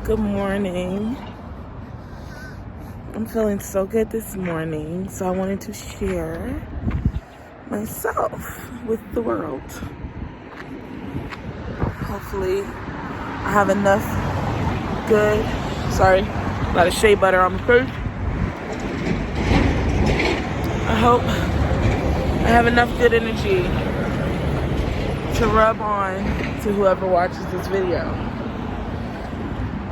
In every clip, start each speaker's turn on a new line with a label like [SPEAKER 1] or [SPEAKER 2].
[SPEAKER 1] Good morning. I'm feeling so good this morning, so I wanted to share myself with the world. Hopefully, I have enough a lot of shea butter on my food. I hope I have enough good energy to rub on to whoever watches this video.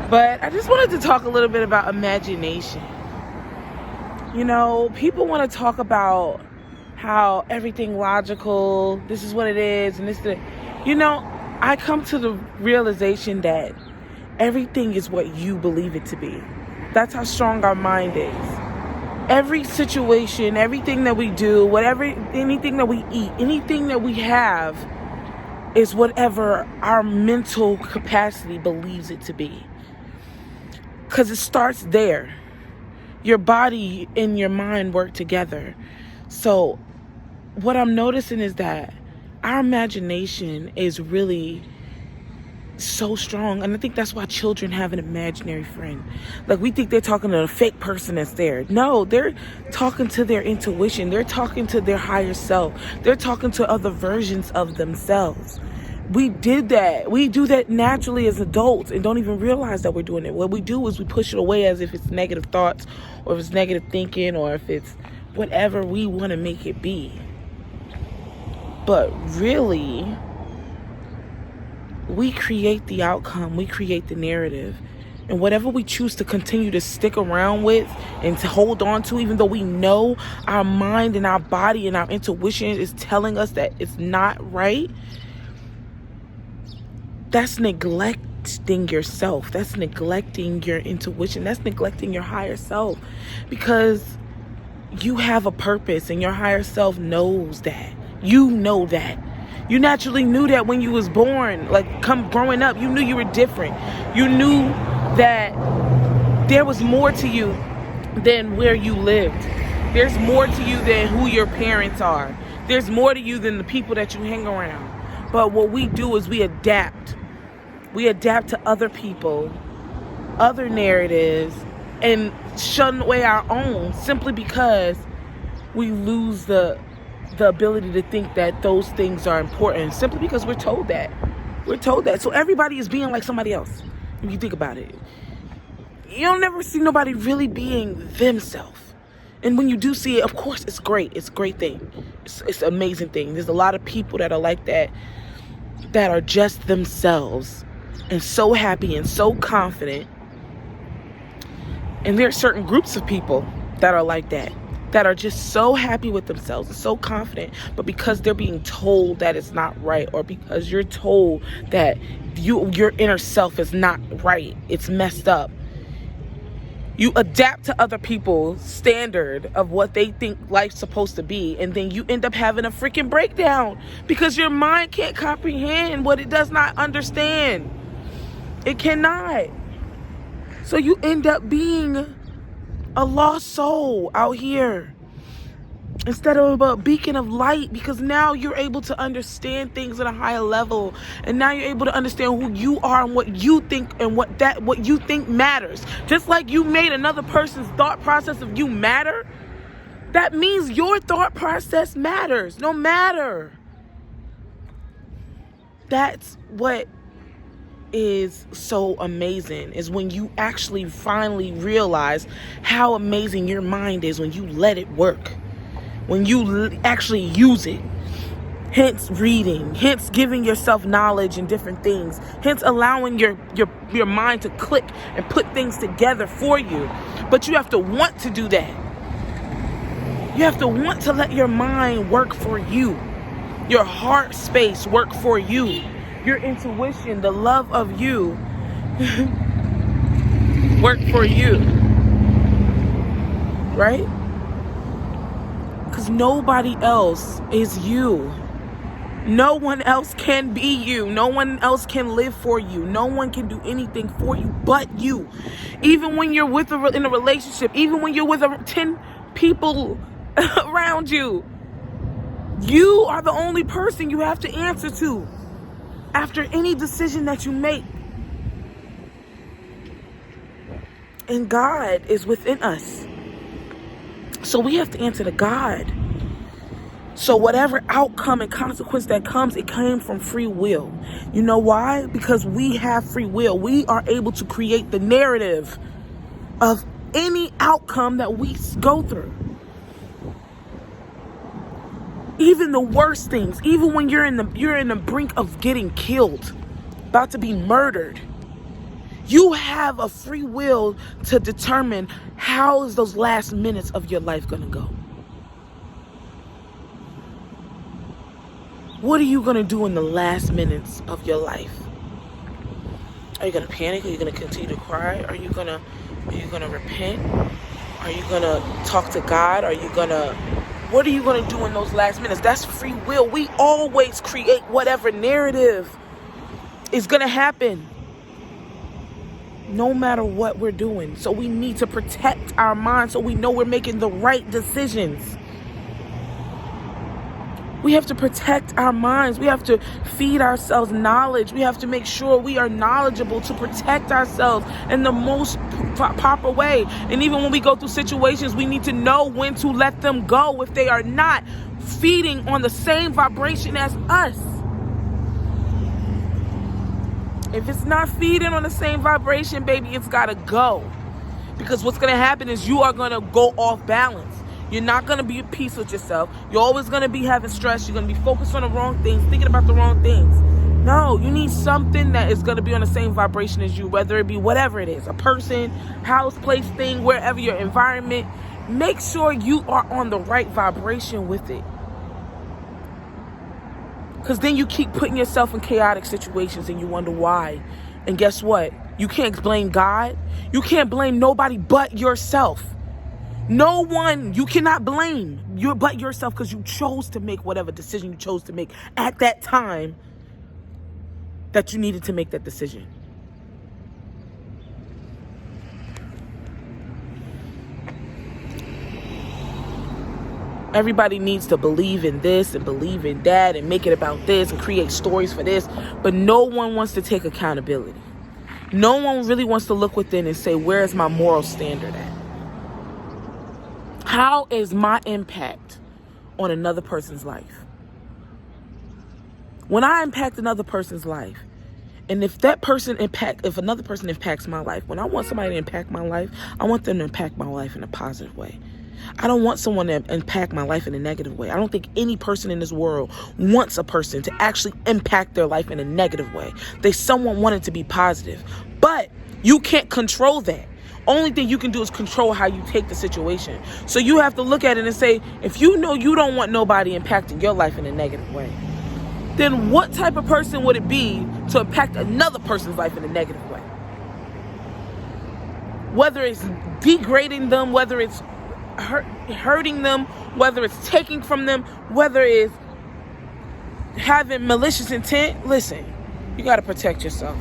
[SPEAKER 1] But I just wanted to talk a little bit about imagination. You know, people want to talk about how everything logical, this is what it is, and I come to the realization that everything is what you believe it to be. That's how strong our mind is. Every situation, everything that we do, anything that we eat, anything that we have is whatever our mental capacity believes it to be. Because it starts there. Your body and your mind work together. So what I'm noticing is that our imagination is really so strong. And I think that's why children have an imaginary friend. Like, we think they're talking to a fake person that's there. No, they're talking to their intuition. They're talking to their higher self. They're talking to other versions of themselves. We did that. We do that naturally as adults and don't even realize that we're doing it. What we do is we push it away as if it's negative thoughts, or if it's negative thinking, or if it's whatever we want to make it be. But really, we create the outcome. We create the narrative. And whatever we choose to continue to stick around with and to hold on to, even though we know our mind and our body and our intuition is telling us that it's not right, that's neglecting yourself. That's neglecting your intuition. That's neglecting your higher self, because you have a purpose and your higher self knows that. You know that. You naturally knew that when you was born. Growing up, you knew you were different. You knew that there was more to you than where you lived. There's more to you than who your parents are. There's more to you than the people that you hang around. But what we do is we adapt. We adapt to other people, other narratives, and shun away our own simply because we lose the ability to think that those things are important, simply because we're told that. We're told that. So everybody is being like somebody else. If you think about it, you don't never see nobody really being themselves. And when you do see it, of course, it's great. It's a great thing. It's an amazing thing. There's a lot of people that are like that are just themselves and so happy and so confident. And there are certain groups of people that are like that are just so happy with themselves and so confident. But because they're being told that it's not right, or because you're told that your inner self is not right, it's messed up, you adapt to other people's standard of what they think life's supposed to be, and then you end up having a freaking breakdown because your mind can't comprehend what it does not understand. It cannot. So you end up being a lost soul out here instead of a beacon of light, because now you're able to understand things at a higher level, and now you're able to understand who you are and what you think and what you think matters. Just like you made another person's thought process of you matter, that means your thought process matters no matter. That's what is so amazing, is when you actually finally realize how amazing your mind is when you let it work, when you actually use it. Hence reading, hence giving yourself knowledge and different things, hence allowing your mind to click and put things together for you. But you have to want to do that. You have to want to let your mind work for you, your heart space work for you, your intuition, the love of you work for you, right? Because nobody else is you. No one else can be you. No one else can live for you. No one can do anything for you but you. Even when you're in a relationship, even when you're with 10 people around you, you are the only person you have to answer to after any decision that you make. and God is within us. So we have to answer to God. So whatever outcome and consequence that comes, it came from free will. You know why? Because we have free will. We are able to create the narrative of any outcome that we go through. Even the worst things, even when you're in the brink of getting killed, about to be murdered, you have a free will to determine how is those last minutes of your life going to go. What are you going to do in the last minutes of your life? Are you going to panic? Are you going to continue to cry? Are you going to repent? Are you going to talk to God? What are you going to do in those last minutes? That's free will. We always create whatever narrative is going to happen, no matter what we're doing. So we need to protect our minds so we know we're making the right decisions. We have to protect our minds. We have to feed ourselves knowledge. We have to make sure we are knowledgeable to protect ourselves in the most proper way. And even when we go through situations, we need to know when to let them go if they are not feeding on the same vibration as us. If it's not feeding on the same vibration, baby, it's got to go. Because what's going to happen is you are going to go off balance. You're not going to be at peace with yourself. You're always going to be having stress. You're going to be focused on the wrong things, thinking about the wrong things. No, you need something that is going to be on the same vibration as you, whether it be whatever it is, a person, house, place, thing, wherever your environment. Make sure you are on the right vibration with it. Because then you keep putting yourself in chaotic situations and you wonder why. And guess what? You can't blame God. You can't blame nobody but yourself. No one, you cannot blame but yourself because you chose to make whatever decision you chose to make at that time that you needed to make that decision. Everybody needs to believe in this and believe in that and make it about this and create stories for this, but no one wants to take accountability. No one really wants to look within and say, where is my moral standard at? How is my impact on another person's life? When I impact another person's life, and if another person impacts my life, when I want somebody to impact my life, I want them to impact my life in a positive way. I don't want someone to impact my life in a negative way. I don't think any person in this world wants a person to actually impact their life in a negative way. Someone want it to be positive, but you can't control that. Only thing you can do is control how you take the situation. So you have to look at it and say, if you know you don't want nobody impacting your life in a negative way, then what type of person would it be to impact another person's life in a negative way? Whether it's degrading them, whether it's hurting them, whether it's taking from them, whether it's having malicious intent, listen, you got to protect yourself.